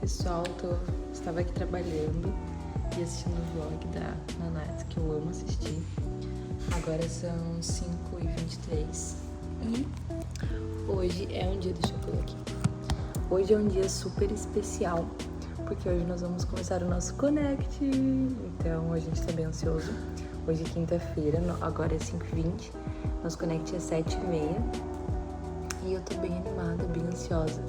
Pessoal, estava aqui trabalhando e assistindo o vlog da Nanatsu, que eu amo assistir. Agora são 5h23 e hoje é um dia, deixa eu ver aqui. Hoje é um dia super especial, porque hoje nós vamos começar o nosso Connect. Então a gente tá bem ansioso. Hoje é quinta-feira, agora é 5h20, nosso Connect é 7h30 e eu tô bem animada, bem ansiosa.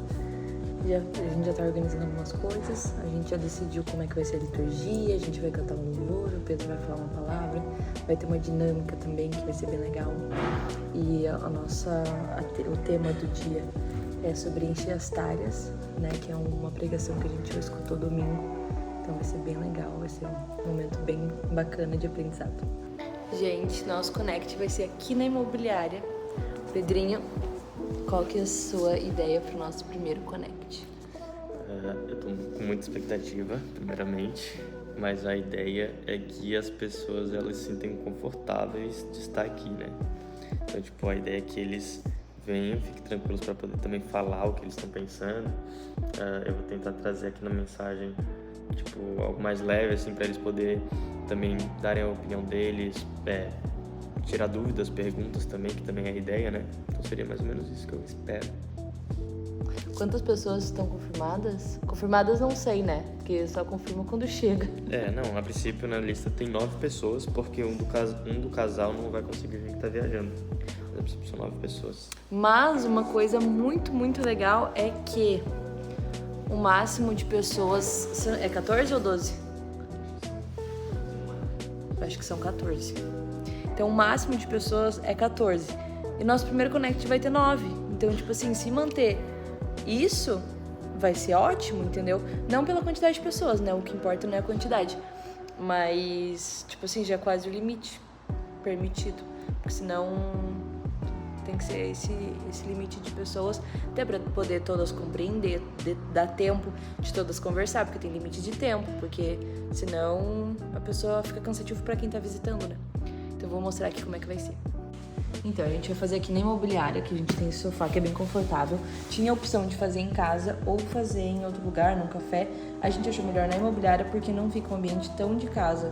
A gente já tá organizando algumas coisas, a gente já decidiu como é que vai ser a liturgia, a gente vai cantar um louvor, o Pedro vai falar uma palavra, vai ter uma dinâmica também que vai ser bem legal. E o tema do dia é sobre encher as talhas, né, que é uma pregação que a gente já escutou domingo. Então vai ser bem legal, vai ser um momento bem bacana de aprendizado. Gente, nosso Connect vai ser aqui na imobiliária. Pedrinho, qual que é a sua ideia para o nosso primeiro Connect? Eu tô com muita expectativa, primeiramente, mas a ideia é que as pessoas elas se sintem confortáveis de estar aqui, né? Então, tipo, a ideia é que eles venham, fiquem tranquilos para poder também falar o que eles estão pensando. Eu vou tentar trazer aqui na mensagem, tipo, algo mais leve, assim, para eles poderem também darem a opinião deles, tirar dúvidas, perguntas também, que também é a ideia, né? Então seria mais ou menos isso que eu espero. Quantas pessoas estão confirmadas? Confirmadas não sei, né? Porque só confirma quando chega. Não, a princípio na lista tem 9 pessoas, porque um do casal não vai conseguir vir que tá viajando. Mas a princípio são 9 pessoas. Mas uma coisa muito, muito legal é que o máximo de pessoas... É 14 ou 12? Acho que são 14. Então o máximo de pessoas é 14. E nosso primeiro Connect vai ter 9. Então, tipo assim, se manter isso, vai ser ótimo, entendeu? Não pela quantidade de pessoas, né? O que importa não é a quantidade. Mas, tipo assim, já é quase o limite permitido. Porque senão tem que ser esse limite de pessoas, até pra poder todas compreender, dar tempo de todas conversar, porque tem limite de tempo, porque senão a pessoa fica cansativo pra quem tá visitando, né? Então eu vou mostrar aqui como é que vai ser. Então, a gente vai fazer aqui na imobiliária, que a gente tem esse sofá que é bem confortável. Tinha a opção de fazer em casa ou fazer em outro lugar, num café. A gente achou melhor na imobiliária porque não fica um ambiente tão de casa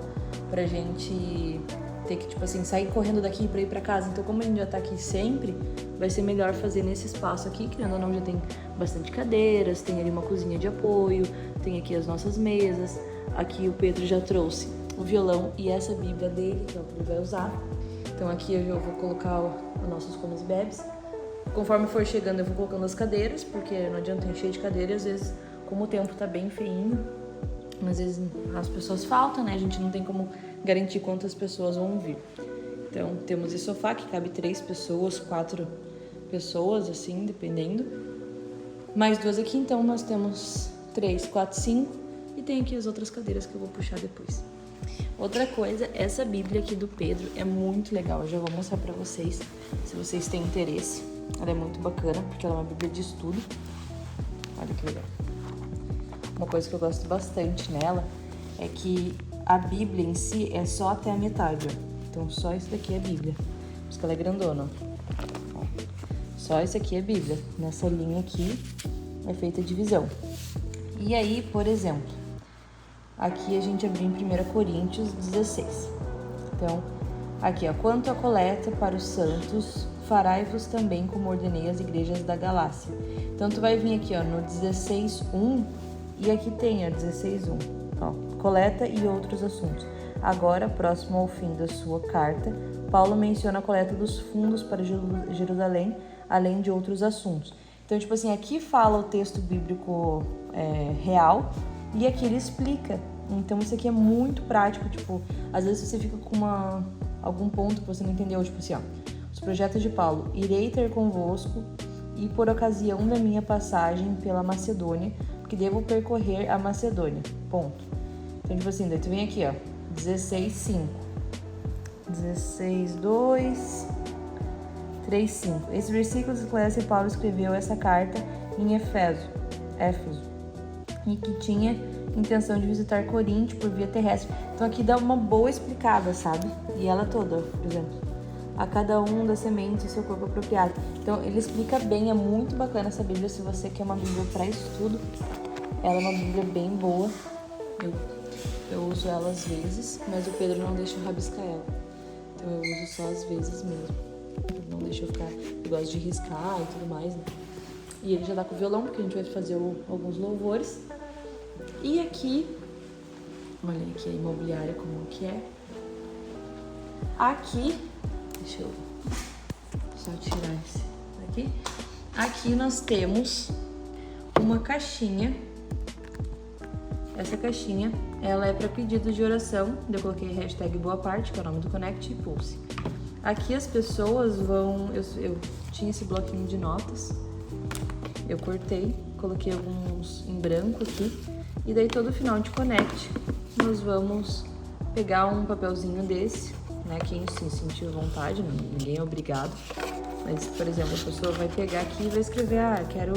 pra gente ter que, tipo assim, sair correndo daqui pra ir pra casa. Então, como a gente já tá aqui sempre, vai ser melhor fazer nesse espaço aqui, que ou não já tem bastante cadeiras, tem ali uma cozinha de apoio, tem aqui as nossas mesas. Aqui o Pedro já trouxe o violão e essa bíblia dele, que é o que ele vai usar. Então aqui eu vou colocar os nossos comes e bebes. Conforme for chegando eu vou colocando as cadeiras, porque não adianta encher de cadeira, às vezes, como o tempo tá bem feinho, às vezes as pessoas faltam, né? A gente não tem como garantir quantas pessoas vão vir. Então temos esse sofá que cabe 3 pessoas, 4 pessoas, assim, dependendo. Mais 2 aqui, então nós temos 3, 4, 5 e tem aqui as outras cadeiras que eu vou puxar depois. Outra coisa, essa bíblia aqui do Pedro é muito legal, eu já vou mostrar pra vocês, se vocês têm interesse. Ela é muito bacana, porque ela é uma bíblia de estudo. Olha que legal. Uma coisa que eu gosto bastante nela é que a bíblia em si é só até a metade, ó. Então só isso daqui é bíblia, por isso que ela é grandona, ó. Só isso aqui é bíblia, nessa linha aqui é feita a divisão. E aí, por exemplo, aqui a gente abriu em 1 Coríntios 16. Então, aqui, ó. Quanto à coleta para os santos, farai-vos também como ordenei as igrejas da Galácia. Então, tu vai vir aqui, ó, no 16:1 e aqui tem, ó, 16:1. Ó, coleta e outros assuntos. Agora, próximo ao fim da sua carta, Paulo menciona a coleta dos fundos para Jerusalém, além de outros assuntos. Então, tipo assim, aqui fala o texto bíblico real, e aqui ele explica. Então isso aqui é muito prático, tipo, às vezes você fica com algum ponto que você não entendeu, tipo assim, ó. Os projetos de Paulo, irei ter convosco e por ocasião da minha passagem pela Macedônia, porque devo percorrer a Macedônia, ponto. Então, tipo assim, daí tu vem aqui, ó, 16:5, 16:2, 3:5. Esse versículo esclarece que Paulo escreveu essa carta em Éfeso, e que tinha intenção de visitar Corinto por via terrestre. Então aqui dá uma boa explicada, sabe? E ela toda, por exemplo, a cada um das sementes e seu corpo apropriado. Então ele explica bem, é muito bacana essa Bíblia se você quer uma Bíblia para estudo. Ela é uma Bíblia bem boa. Eu uso ela às vezes, mas o Pedro não deixa eu rabiscar ela. Então eu uso só às vezes mesmo. Ele não deixa eu ficar... Eu gosto de riscar e tudo mais, né? E ele já tá com o violão, porque a gente vai fazer alguns louvores. E aqui... Olha aqui a imobiliária como que é. Aqui... Deixa eu só tirar esse daqui. Aqui nós temos uma caixinha. Essa caixinha, ela é para pedido de oração. Eu coloquei hashtag Boa Parte, que é o nome do Connect, e Pulse. Aqui as pessoas vão... Eu tinha esse bloquinho de notas. Eu cortei, coloquei alguns em branco aqui. E daí todo final de Connect, nós vamos pegar um papelzinho desse, né? Quem se sentir vontade, ninguém é obrigado. Mas, por exemplo, a pessoa vai pegar aqui e vai escrever, quero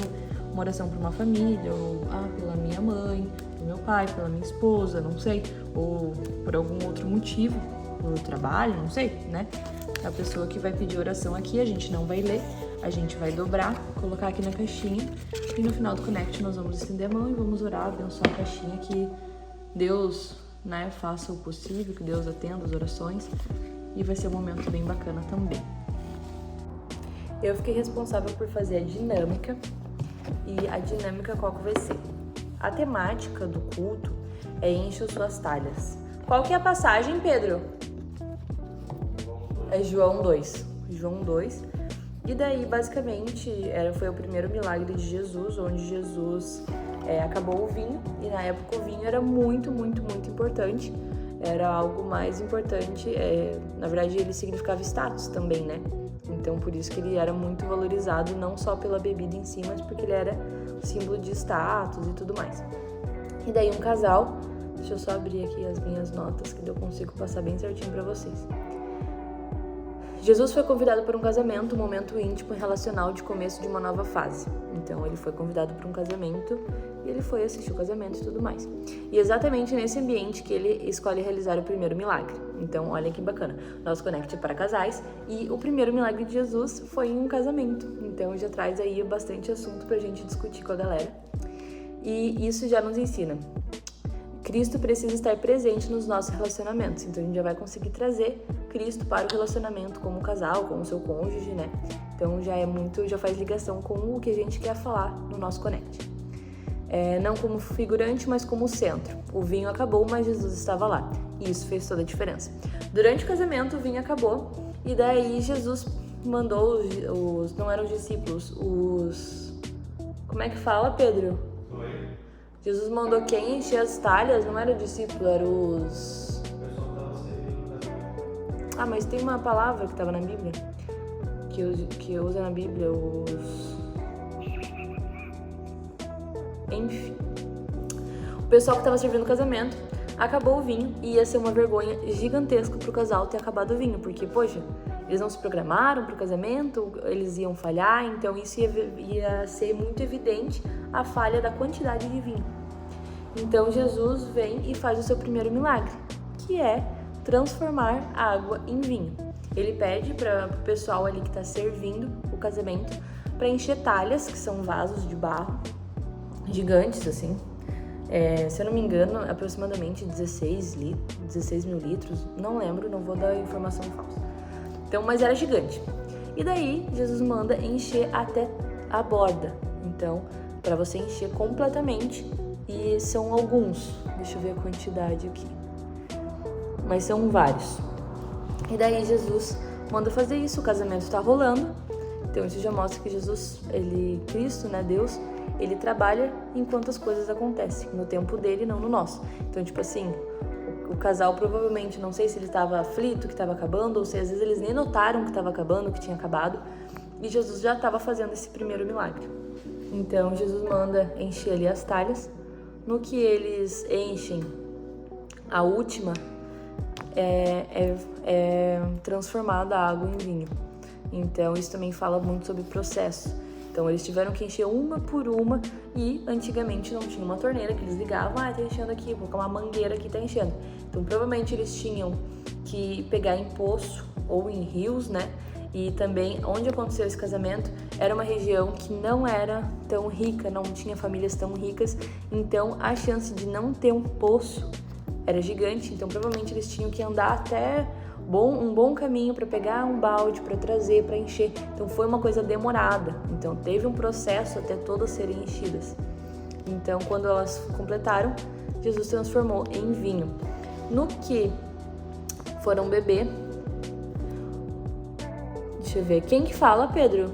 uma oração para uma família, ou pela minha mãe, pelo meu pai, pela minha esposa, não sei, ou por algum outro motivo, pelo trabalho, não sei, né? A pessoa que vai pedir oração aqui, a gente não vai ler, a gente vai dobrar, colocar aqui na caixinha, e no final do Connect nós vamos estender a mão e vamos orar, abençoar a caixinha, que Deus, né, faça o possível, que Deus atenda as orações, e vai ser um momento bem bacana também. Eu fiquei responsável por fazer a dinâmica, e a dinâmica qual que vai ser? A temática do culto é enche suas talhas. Qual que é a passagem, Pedro? É João 2. João 2. E daí, basicamente, foi o primeiro milagre de Jesus, onde Jesus acabou o vinho. E na época o vinho era muito, muito, muito importante. Era algo mais importante. Na verdade, ele significava status também, né? Então, por isso que ele era muito valorizado, não só pela bebida em si, mas porque ele era símbolo de status e tudo mais. E daí um casal, deixa eu só abrir aqui as minhas notas, que eu consigo passar bem certinho pra vocês. Jesus foi convidado para um casamento, um momento íntimo e relacional de começo de uma nova fase. Então, ele foi convidado para um casamento e ele foi assistir o casamento e tudo mais. E exatamente nesse ambiente que ele escolhe realizar o primeiro milagre. Então, olha que bacana. Nosso Connect é para casais e o primeiro milagre de Jesus foi em um casamento. Então, já traz aí bastante assunto pra gente discutir com a galera. E isso já nos ensina. Cristo precisa estar presente nos nossos relacionamentos. Então, a gente já vai conseguir trazer Cristo para o relacionamento como casal, com o seu cônjuge, né? Então, já faz ligação com o que a gente quer falar no nosso Connect. Não como figurante, mas como centro. O vinho acabou, mas Jesus estava lá. E isso fez toda a diferença. Durante o casamento, o vinho acabou. E daí, Jesus mandou não eram os discípulos, Como é que fala, Pedro? Oi? Jesus mandou quem encher as talhas, não era o discípulo, era os... mas tem uma palavra que estava na Bíblia, que usa na Bíblia, Enfim. O pessoal que estava servindo o casamento, acabou o vinho e ia ser uma vergonha gigantesca pro casal ter acabado o vinho, porque, poxa, eles não se programaram pro casamento, eles iam falhar, então isso ia ser muito evidente a falha da quantidade de vinho. Então Jesus vem e faz o seu primeiro milagre, que é transformar água em vinho. Ele pede para o pessoal ali que está servindo o casamento para encher talhas, que são vasos de barro gigantes, assim. Se eu não me engano, aproximadamente 16 mil litros, não lembro, não vou dar informação falsa. Então, mas era gigante. E daí, Jesus manda encher até a borda. Então, para você encher completamente, e são alguns, deixa eu ver a quantidade aqui, mas são vários. E daí, Jesus manda fazer isso, o casamento está rolando. Então, isso já mostra que Cristo, né, Deus, ele trabalha enquanto as coisas acontecem, no tempo dele, não no nosso. Então, tipo assim, o casal provavelmente, não sei se ele estava aflito, que estava acabando, ou se às vezes eles nem notaram que estava acabando, que tinha acabado, e Jesus já estava fazendo esse primeiro milagre. Então, Jesus manda encher ali as talhas. No que eles enchem, a última é transformada a água em vinho. Então, isso também fala muito sobre processo. Então, eles tiveram que encher uma por uma e antigamente não tinha uma torneira que eles ligavam, tá enchendo aqui, vou colocar uma mangueira aqui, tá enchendo. Então, provavelmente eles tinham que pegar em poço ou em rios, né? E também, onde aconteceu esse casamento, era uma região que não era tão rica, não tinha famílias tão ricas, então a chance de não ter um poço era gigante, então provavelmente eles tinham que andar até um bom caminho para pegar um balde, para trazer, para encher. Então foi uma coisa demorada, então teve um processo até todas serem enchidas. Então quando elas completaram, Jesus transformou em vinho. No que foram beber, deixa eu ver, quem que fala, Pedro?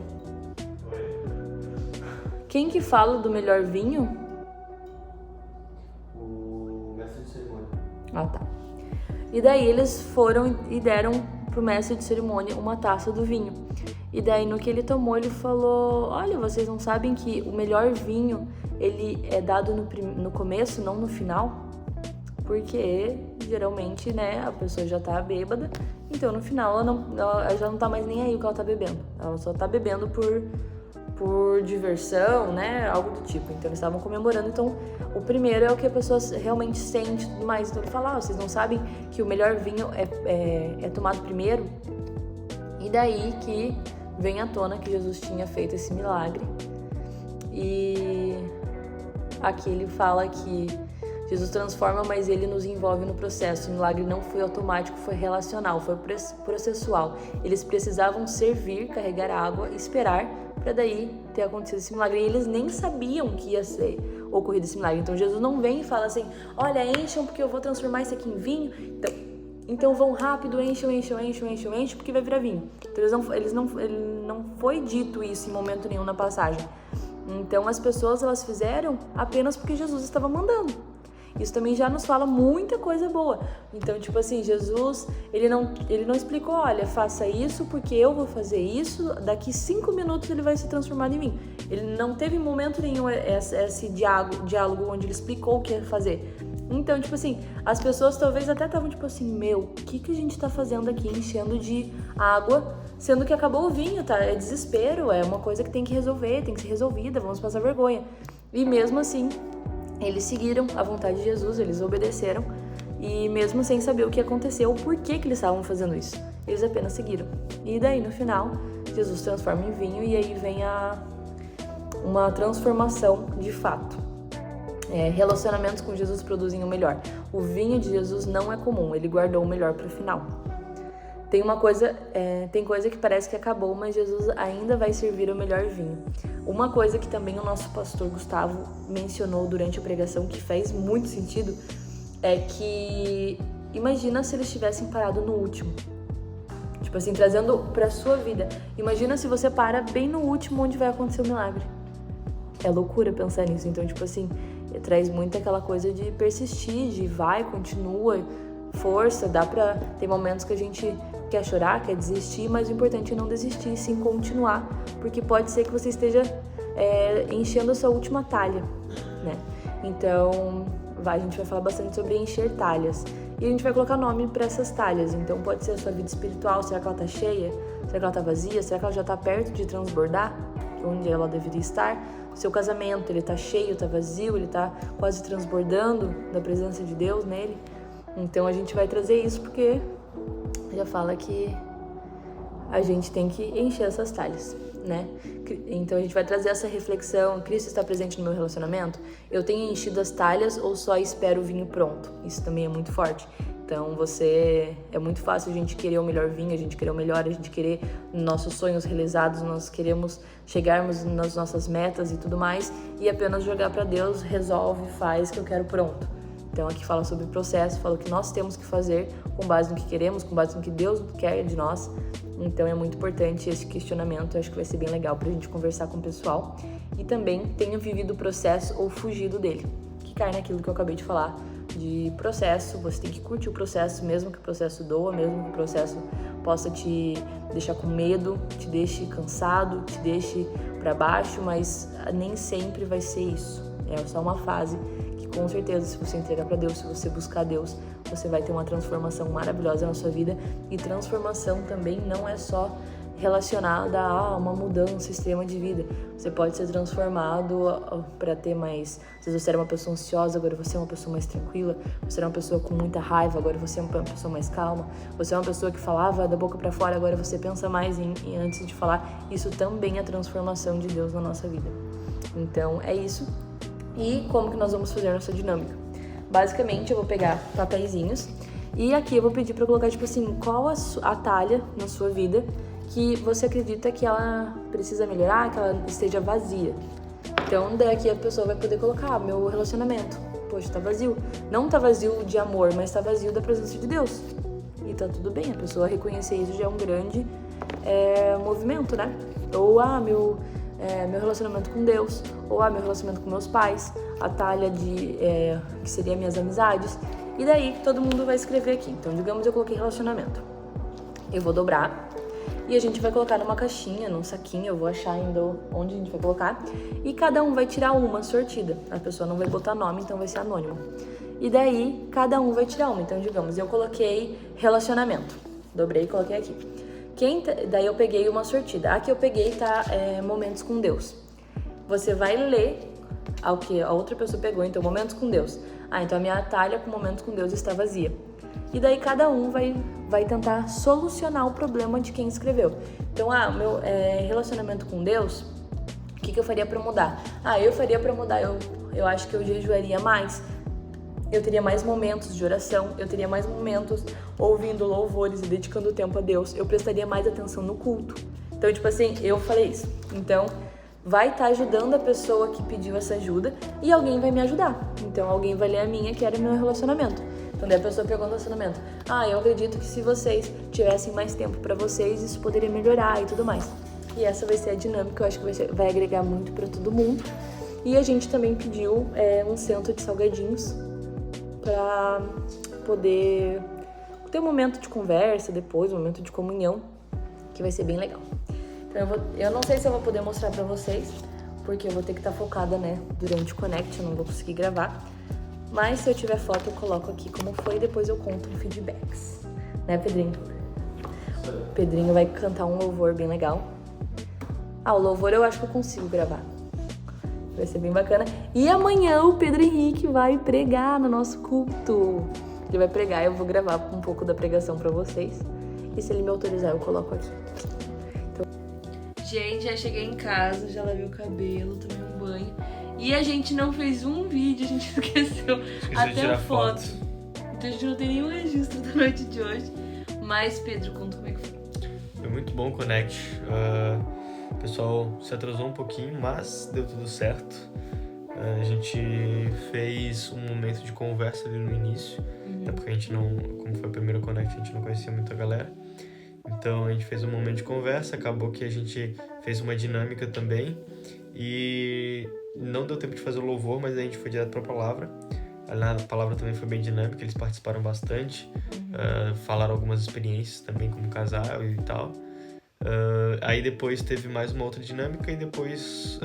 Quem que fala do melhor vinho? O mestre de cerimônia. Ah, tá. E daí eles foram e deram pro mestre de cerimônia uma taça do vinho. E daí no que ele tomou, ele falou: olha, vocês não sabem que o melhor vinho, ele é dado no começo, não no final? Porque geralmente, né, a pessoa já tá bêbada, então no final ela já não tá mais nem aí o que ela tá bebendo. Ela só tá bebendo por diversão, né, algo do tipo. Então eles estavam comemorando, então o primeiro é o que a pessoa realmente sente e tudo mais. Então ele fala: vocês não sabem que o melhor vinho é tomado primeiro? E daí que vem à tona que Jesus tinha feito esse milagre. E aqui ele fala que Jesus transforma, mas ele nos envolve no processo. O milagre não foi automático, foi relacional, foi processual. Eles precisavam servir, carregar água, esperar para daí ter acontecido esse milagre. E eles nem sabiam que ia ser ocorrido esse milagre. Então Jesus não vem e fala assim: olha, encham porque eu vou transformar isso aqui em vinho. Então vão rápido, enchem, porque vai virar vinho. Então ele não foi dito isso em momento nenhum na passagem. Então as pessoas, elas fizeram apenas porque Jesus estava mandando. Isso também já nos fala muita coisa boa. Então, tipo assim, Jesus, ele não explicou: olha, faça isso porque eu vou fazer isso, daqui 5 minutos ele vai se transformar em mim. Ele não teve em momento nenhum esse diálogo onde ele explicou o que ia fazer. Então, tipo assim, as pessoas talvez até estavam tipo assim: o que a gente tá fazendo aqui, enchendo de água, sendo que acabou o vinho, tá? É desespero, é uma coisa que tem que resolver, tem que ser resolvida, vamos passar vergonha. E mesmo assim, eles seguiram a vontade de Jesus, eles obedeceram, e mesmo sem saber o que aconteceu, o porquê que eles estavam fazendo isso, eles apenas seguiram. E daí, no final, Jesus transforma em vinho, e aí vem uma transformação de fato. Relacionamentos com Jesus produzem o melhor. O vinho de Jesus não é comum, ele guardou o melhor para o final. Tem coisa que parece que acabou, mas Jesus ainda vai servir o melhor vinho. Uma coisa que também o nosso pastor Gustavo mencionou durante a pregação, que faz muito sentido, é que imagina se eles tivessem parado no último. Tipo assim, trazendo pra sua vida. Imagina se você para bem no último onde vai acontecer o milagre. É loucura pensar nisso. Então, tipo assim, traz muito aquela coisa de persistir, de vai, continua, força. Tem momentos que a gente quer chorar, quer desistir, mas o importante é não desistir, sim continuar, porque pode ser que você esteja enchendo a sua última talha, né? Então, a gente vai falar bastante sobre encher talhas. E a gente vai colocar nome para essas talhas. Então, pode ser a sua vida espiritual. Será que ela tá cheia? Será que ela tá vazia? Será que ela já tá perto de transbordar? Onde ela deveria estar? O seu casamento, ele tá cheio, tá vazio? Ele tá quase transbordando da presença de Deus nele? Então, a gente vai trazer isso porque já fala que a gente tem que encher essas talhas, né? Então a gente vai trazer essa reflexão: Cristo está presente no meu relacionamento? Eu tenho enchido as talhas ou só espero o vinho pronto? Isso também é muito forte. Então é muito fácil a gente querer o melhor vinho, a gente querer o melhor, a gente querer nossos sonhos realizados, nós queremos chegarmos nas nossas metas e tudo mais, e apenas jogar para Deus: resolve, faz que eu quero pronto. Então aqui fala sobre o processo, fala o que nós temos que fazer com base no que queremos, com base no que Deus quer de nós. Então é muito importante esse questionamento, eu acho que vai ser bem legal pra gente conversar com o pessoal. E também tenha vivido o processo ou fugido dele, que cai naquilo que eu acabei de falar, de processo. Você tem que curtir o processo, mesmo que o processo doa, mesmo que o processo possa te deixar com medo, te deixe cansado, te deixe pra baixo, mas nem sempre vai ser isso. É só uma fase que, com certeza, se você entregar para Deus, se você buscar Deus, você vai ter uma transformação maravilhosa na sua vida. E transformação também não é só relacionada a uma mudança extrema de vida. Você pode ser transformado para ter mais... Às vezes você era uma pessoa ansiosa, agora você é uma pessoa mais tranquila. Você era uma pessoa com muita raiva, agora você é uma pessoa mais calma. Você é uma pessoa que falava da boca para fora, agora você pensa mais em antes de falar. Isso também é transformação de Deus na nossa vida. Então é isso. E como que nós vamos fazer a nossa dinâmica? Basicamente eu vou pegar papeizinhos e aqui eu vou pedir para colocar tipo assim, qual a talha na sua vida que você acredita que ela precisa melhorar, que ela esteja vazia. Então daqui a pessoa vai poder colocar meu relacionamento. Poxa, tá vazio. Não tá vazio de amor, mas tá vazio da presença de Deus. E tá tudo bem, a pessoa reconhecer isso já é um grande movimento, né? Ou meu relacionamento com Deus, ou meu relacionamento com meus pais, a talha que seria minhas amizades. E daí todo mundo vai escrever aqui. Então digamos eu coloquei relacionamento. Eu vou dobrar. E a gente vai colocar numa caixinha, num saquinho, eu vou achar ainda onde a gente vai colocar. E cada um vai tirar uma sortida. A pessoa não vai botar nome, então vai ser anônimo. E daí, cada um vai tirar uma. Então, digamos, eu coloquei relacionamento. Dobrei e coloquei aqui. Daí eu peguei uma sortida. A que eu peguei tá momentos com Deus. Você vai ler ao que a outra pessoa pegou, então momentos com Deus. Então a minha talha com momentos com Deus está vazia. E daí cada um vai tentar solucionar o problema de quem escreveu. Então, meu relacionamento com Deus, o que eu faria para mudar? Eu faria para mudar, eu acho que eu jejuaria mais, eu teria mais momentos de oração, eu teria mais momentos ouvindo louvores e dedicando tempo a Deus, eu prestaria mais atenção no culto. Então, tipo assim, eu falei isso. Então, vai estar ajudando a pessoa que pediu essa ajuda e alguém vai me ajudar. Então, alguém vai ler a minha, que era meu relacionamento. Então, daí a pessoa pegou o relacionamento. Eu acredito que se vocês tivessem mais tempo pra vocês, isso poderia melhorar e tudo mais. E essa vai ser a dinâmica, eu acho que vai agregar muito pra todo mundo. E a gente também pediu um cento de salgadinhos pra poder ter um momento de conversa depois, um momento de comunhão, que vai ser bem legal. Então, eu não sei se eu vou poder mostrar pra vocês, porque eu vou ter que estar focada, né, durante o Connect, eu não vou conseguir gravar. Mas se eu tiver foto, eu coloco aqui como foi e depois eu conto feedbacks. Né, Pedrinho? Pedrinho vai cantar um louvor bem legal. O louvor eu acho que eu consigo gravar. Vai ser bem bacana. E amanhã o Pedro Henrique vai pregar no nosso culto. Ele vai pregar, eu vou gravar um pouco da pregação pra vocês. E se ele me autorizar, eu coloco aqui. Gente, já cheguei em casa, já lavei o cabelo, tomei um banho. E a gente não fez um vídeo, a gente esqueceu até a foto. Então a gente não tem nenhum registro da noite de hoje. Mas, Pedro, conta como é que foi. Foi muito bom o Connect. O pessoal se atrasou um pouquinho, mas deu tudo certo. A gente fez um momento de conversa ali no início. Até porque a gente não, como foi o primeiro Connect, a gente não conhecia muita galera. Então a gente fez um momento de conversa, acabou que a gente fez uma dinâmica também. E não deu tempo de fazer o louvor, mas a gente foi direto para a palavra. A palavra também foi bem dinâmica, eles participaram bastante, falaram algumas experiências também como casal e tal. Aí depois teve mais uma outra dinâmica e depois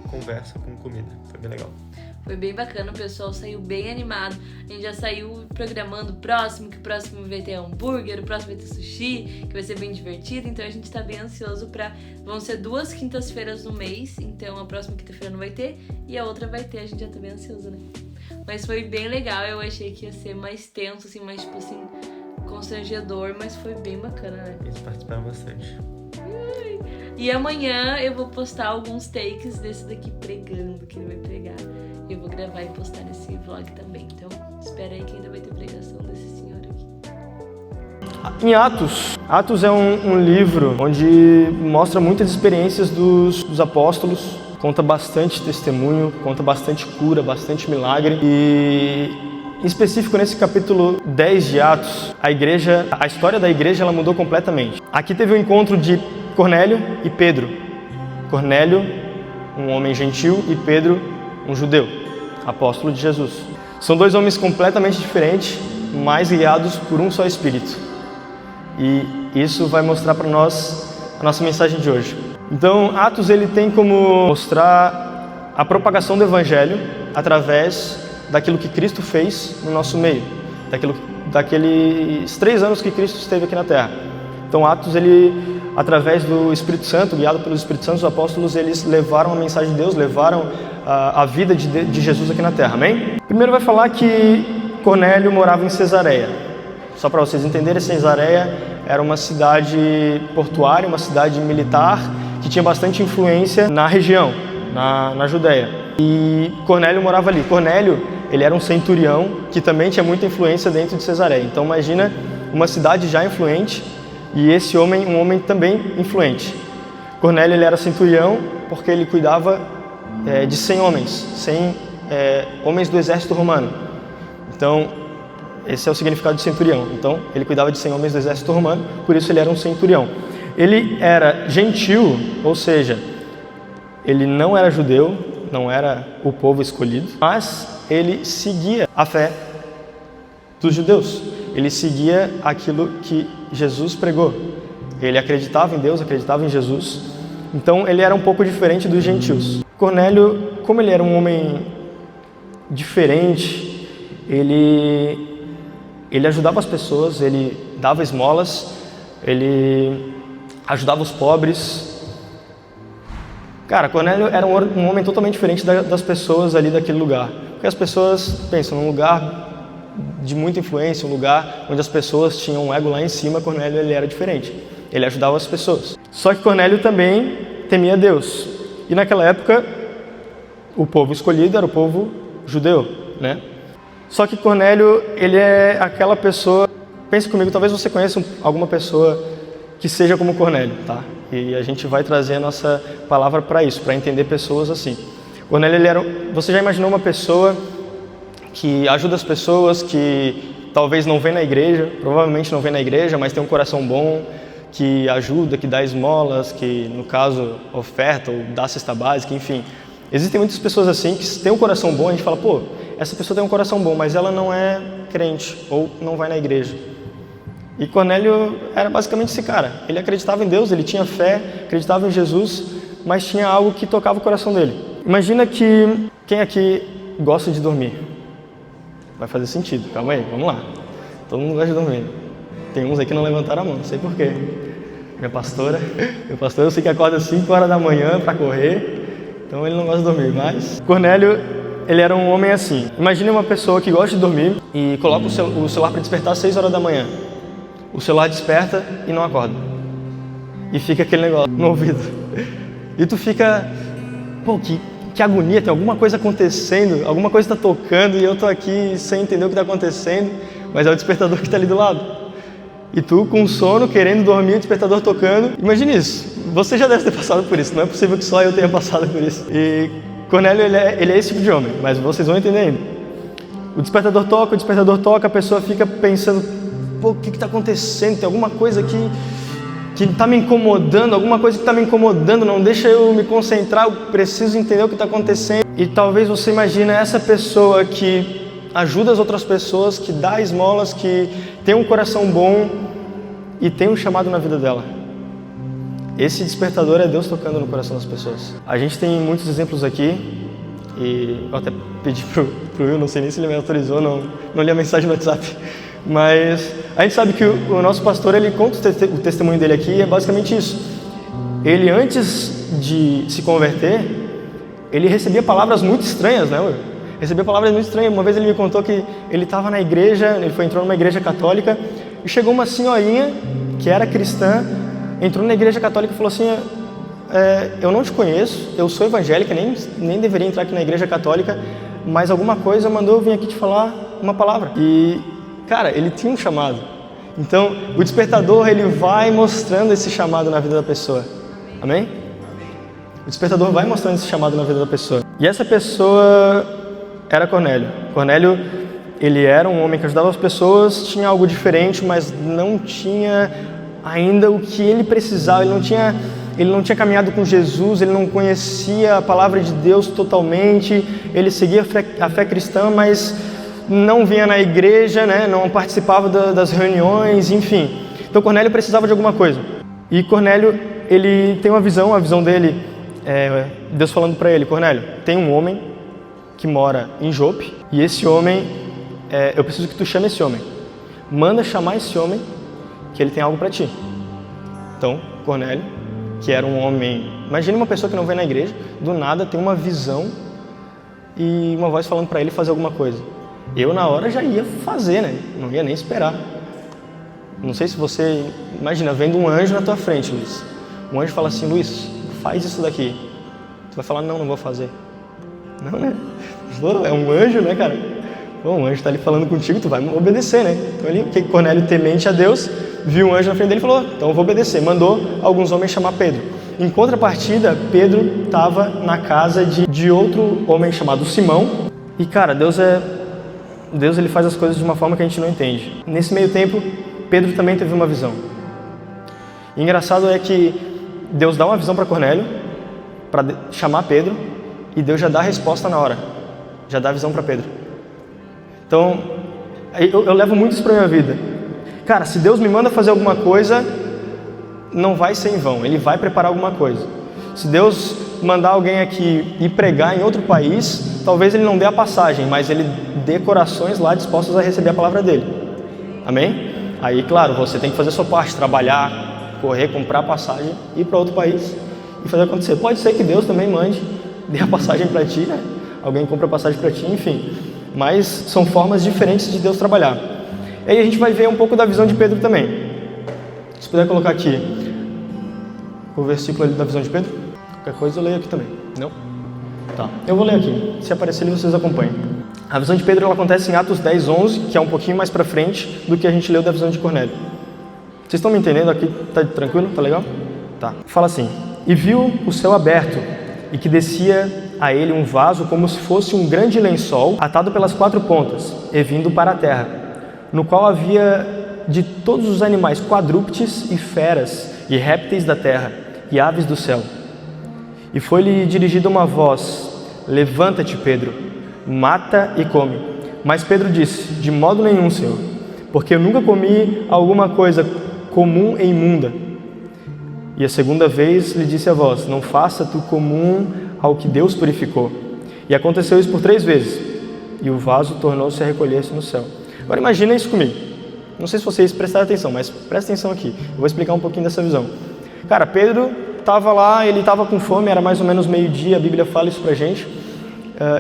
conversa com comida. Foi bem legal. Foi bem bacana, o pessoal saiu bem animado. A gente já saiu programando o próximo, que o próximo vai ter hambúrguer, o próximo vai ter sushi, que vai ser bem divertido. Então a gente tá bem ansioso pra... Vão ser 2 quintas-feiras no mês, então a próxima quinta-feira não vai ter e a outra vai ter, a gente já tá bem ansioso, né? Mas foi bem legal, eu achei que ia ser mais tenso, assim, mais tipo assim, constrangedor, mas foi bem bacana, né? Eles participaram bastante. E amanhã eu vou postar alguns takes desse daqui pregando, que ele vai pregar. Eu vou gravar e postar nesse vlog também. Então, espera aí que ainda vai ter pregação desse senhor aqui. Em Atos é um livro onde mostra muitas experiências dos apóstolos, conta bastante testemunho, conta bastante cura, bastante milagre. E em específico nesse capítulo 10 de Atos, a história da igreja ela mudou completamente. Aqui teve um encontro de Cornélio e Pedro. Cornélio, um homem gentil, e Pedro, um judeu, apóstolo de Jesus. São 2 homens completamente diferentes, mas guiados por um só Espírito. E isso vai mostrar para nós a nossa mensagem de hoje. Então, Atos ele tem como mostrar a propagação do Evangelho através daquilo que Cristo fez no nosso meio, daqueles 3 anos que Cristo esteve aqui na Terra. Então, Atos ele através do Espírito Santo, guiado pelo Espírito Santo, os apóstolos, eles levaram a mensagem de Deus, levaram a vida de Jesus aqui na Terra, amém? Primeiro vai falar que Cornélio morava em Cesareia. Só para vocês entenderem, Cesareia era uma cidade portuária, uma cidade militar, que tinha bastante influência na região, na Judéia. E Cornélio morava ali. Cornélio, ele era um centurião que também tinha muita influência dentro de Cesareia. Então imagina uma cidade já influente e esse homem, um homem também influente. Cornélio, ele era centurião porque ele cuidava de 100 homens, 100 homens do exército romano. Então, esse é o significado de centurião. Então, ele cuidava de 100 homens do exército romano, por isso ele era um centurião. Ele era gentil, ou seja, ele não era judeu, não era o povo escolhido, mas ele seguia a fé dos judeus. Ele seguia aquilo que Jesus pregou. Ele acreditava em Deus, acreditava em Jesus. Então, ele era um pouco diferente dos gentios. Cornélio, como ele era um homem diferente, ele ajudava as pessoas, ele dava esmolas, ele ajudava os pobres. Cara, Cornélio era um homem totalmente diferente das pessoas ali daquele lugar. Porque as pessoas pensam num lugar de muita influência, um lugar onde as pessoas tinham um ego lá em cima. Cornélio, ele era diferente. Ele ajudava as pessoas. Só que Cornélio também temia Deus. E naquela época, o povo escolhido era o povo judeu, né? Só que Cornélio, ele é aquela pessoa... Pense comigo, talvez você conheça alguma pessoa que seja como Cornélio, tá? E a gente vai trazer a nossa palavra para isso, para entender pessoas assim. Cornélio, ele era... Você já imaginou uma pessoa que ajuda as pessoas, que talvez não vem na igreja, provavelmente não vem na igreja, mas tem um coração bom, que ajuda, que dá esmolas, que, no caso, oferta ou dá cesta básica, enfim. Existem muitas pessoas assim que têm um coração bom, a gente fala, pô, essa pessoa tem um coração bom, mas ela não é crente ou não vai na igreja. E Cornélio era basicamente esse cara. Ele acreditava em Deus, ele tinha fé, acreditava em Jesus, mas tinha algo que tocava o coração dele. Imagina que quem aqui gosta de dormir? Vai fazer sentido, calma aí, vamos lá. Todo mundo gosta de dormir. Tem uns aí que não levantaram a mão, não sei porquê. Meu pastor eu sei que acorda às 5 horas da manhã para correr, então ele não gosta de dormir, mas... Cornélio, ele era um homem assim. Imagine uma pessoa que gosta de dormir e coloca o celular para despertar às 6 horas da manhã. O celular desperta e não acorda. E fica aquele negócio no ouvido. E tu fica, pô, que agonia, tem alguma coisa acontecendo, alguma coisa está tocando e eu tô aqui sem entender o que está acontecendo, mas é o despertador que está ali do lado. E tu com sono, querendo dormir, o despertador tocando. Imagine isso. Você já deve ter passado por isso. Não é possível que só eu tenha passado por isso. E Cornélio, ele é esse tipo de homem, mas vocês vão entender ainda. O despertador toca, a pessoa fica pensando, pô, o que está acontecendo? Tem alguma coisa que está me incomodando, não deixa eu me concentrar, eu preciso entender o que está acontecendo. E talvez você imagine essa pessoa que ajuda as outras pessoas, que dá esmolas, que tem um coração bom e tem um chamado na vida dela. Esse despertador é Deus tocando no coração das pessoas. A gente tem muitos exemplos aqui e eu até pedi pro Will, não sei nem se ele me autorizou, não li a mensagem no WhatsApp, mas a gente sabe que o nosso pastor, ele conta o testemunho dele aqui e é basicamente isso. Ele, antes de se converter, ele recebia palavras muito estranhas, né, Will? Recebia palavras muito estranhas. Uma vez ele me contou que ele estava na igreja, entrou numa igreja católica e chegou uma senhorinha que era cristã, entrou na igreja católica e falou assim, eu não te conheço, eu sou evangélica, nem deveria entrar aqui na igreja católica, mas alguma coisa mandou eu vir aqui te falar uma palavra. E, cara, ele tinha um chamado. Então, o despertador, ele vai mostrando esse chamado na vida da pessoa. Amém? O despertador vai mostrando esse chamado na vida da pessoa. E essa pessoa era Cornélio. Cornélio, ele era um homem que ajudava as pessoas, tinha algo diferente, mas não tinha ainda o que ele precisava. Ele não tinha caminhado com Jesus, ele não conhecia a palavra de Deus totalmente, ele seguia a fé cristã, mas não vinha na igreja, né? Não participava das reuniões, enfim. Então Cornélio precisava de alguma coisa. E Cornélio, ele tem uma visão, a visão dele, Deus falando para ele, Cornélio, tem um homem que mora em Jope, e esse homem, eu preciso que tu chame esse homem. Manda chamar esse homem, que ele tem algo para ti. Então, Cornélio, que era um homem... Imagina uma pessoa que não vem na igreja, do nada tem uma visão e uma voz falando para ele fazer alguma coisa. Eu, na hora, já ia fazer, né? Não ia nem esperar. Não sei se você... Imagina, vendo um anjo na tua frente, Luiz. Um anjo fala assim, Luiz, faz isso daqui. Tu vai falar, não vou fazer. Não, né? Pô, é um anjo, né, cara? Pô, um anjo tá ali falando contigo, tu vai obedecer, né? Então ali, o que Cornélio, temente a Deus, viu um anjo na frente dele e falou, então eu vou obedecer. Mandou alguns homens chamar Pedro. Em contrapartida, Pedro estava na casa de outro homem chamado Simão. E, cara, Deus ele faz as coisas de uma forma que a gente não entende. Nesse meio tempo, Pedro também teve uma visão. E engraçado é que Deus dá uma visão para Cornélio, para chamar Pedro, e Deus já dá a resposta na hora. Já dá a visão para Pedro. Então, eu levo muito isso para minha vida. Cara, se Deus me manda fazer alguma coisa, não vai ser em vão. Ele vai preparar alguma coisa. Se Deus mandar alguém aqui ir pregar em outro país, talvez Ele não dê a passagem, mas Ele dê corações lá dispostos a receber a palavra dele. Amém? Aí, claro, você tem que fazer a sua parte, trabalhar, correr, comprar passagem, ir para outro país e fazer acontecer. Pode ser que Deus também mande, dê a passagem para ti, né? Alguém compra a passagem para ti, enfim. Mas são formas diferentes de Deus trabalhar. E aí a gente vai ver um pouco da visão de Pedro também. Se puder colocar aqui o versículo ali da visão de Pedro. Qualquer coisa eu leio aqui também. Não? Tá. Eu vou ler aqui. Se aparecer ali, vocês acompanham. A visão de Pedro ela acontece em Atos 10:11, que é um pouquinho mais para frente do que a gente leu da visão de Cornélio. Vocês estão me entendendo aqui? Tá tranquilo? Tá legal? Tá. Fala assim. E viu o céu aberto e que descia a ele um vaso como se fosse um grande lençol atado pelas 4 pontas e vindo para a terra, no qual havia de todos os animais quadrúpedes e feras e répteis da terra e aves do céu. E foi-lhe dirigida uma voz: levanta-te, Pedro, mata e come. Mas Pedro disse: de modo nenhum, Senhor, porque eu nunca comi alguma coisa comum e imunda. E a segunda vez lhe disse a voz: não faça tu comum ao que Deus purificou. E aconteceu isso por 3 vezes, e o vaso tornou-se a recolher-se no céu. Agora imagina isso comigo. Não sei se vocês prestaram atenção, mas presta atenção aqui. Eu vou explicar um pouquinho dessa visão. Cara, Pedro estava lá, ele estava com fome, era mais ou menos meio-dia, a Bíblia fala isso pra gente.